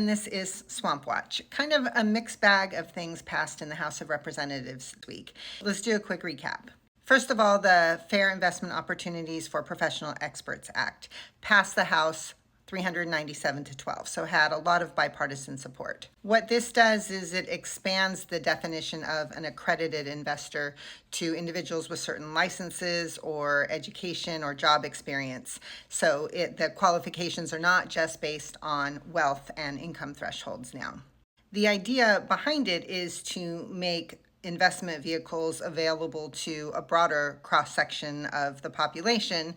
And this is Swamp Watch, kind of a mixed bag of things passed in the House of Representatives this week. Let's do a quick recap. First of all, the Fair Investment Opportunities for Professional Experts Act passed the House 397 to 12, so had a lot of bipartisan support. What this does is it expands the definition of an accredited investor to individuals with certain licenses or education or job experience. So the qualifications are not just based on wealth and income thresholds now. The idea behind it is to make investment vehicles available to a broader cross-section of the population.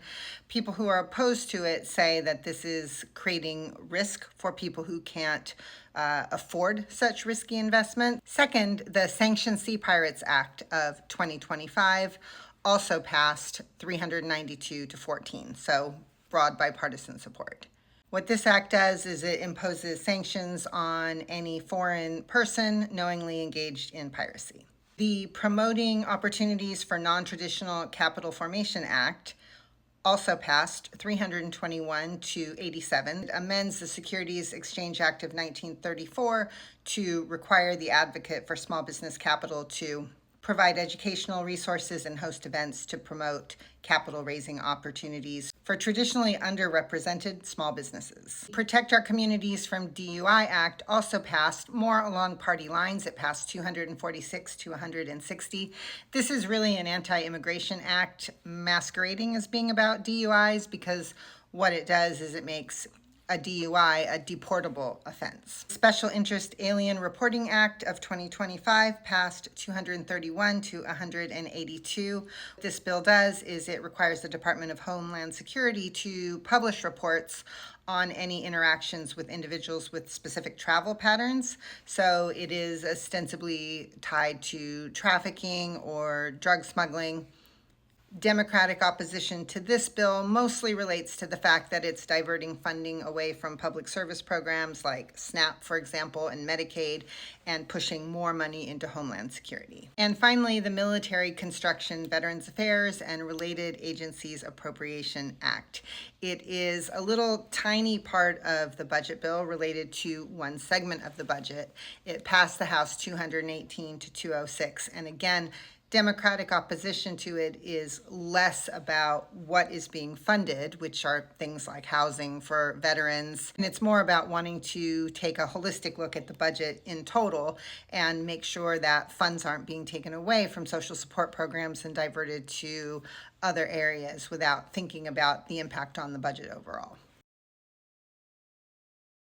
People who are opposed to it say that this is creating risk for people who can't afford such risky investment. Second, the Sanctioned Sea Pirates Act of 2025 also passed 392 to 14, so broad bipartisan support. What this act does is it imposes sanctions on any foreign person knowingly engaged in piracy. The Promoting Opportunities for Non-Traditional Capital Formation Act also passed 321 to 87. It amends the Securities Exchange Act of 1934 to require the advocate for small business capital to provide educational resources and host events to promote capital raising opportunities for traditionally underrepresented small businesses. Protect Our Communities from DUI Act also passed more along party lines. It passed 246 to 160. This is really an anti-immigration act masquerading as being about DUIs, because what it does is it makes a DUI a deportable offense. Special Interest Alien Reporting Act of 2025 passed 231 to 182. What this bill does is it requires the Department of Homeland Security to publish reports on any interactions with individuals with specific travel patterns. So it is ostensibly tied to trafficking or drug smuggling. Democratic opposition to this bill mostly relates to the fact that it's diverting funding away from public service programs like SNAP, for example, and Medicaid, and pushing more money into Homeland Security. And finally, the Military Construction Veterans Affairs and Related Agencies Appropriation Act. It is a little tiny part of the budget bill related to one segment of the budget. It passed the House 218 to 206, and again, Democratic opposition to it is less about what is being funded, which are things like housing for veterans, and it's more about wanting to take a holistic look at the budget in total and make sure that funds aren't being taken away from social support programs and diverted to other areas without thinking about the impact on the budget overall.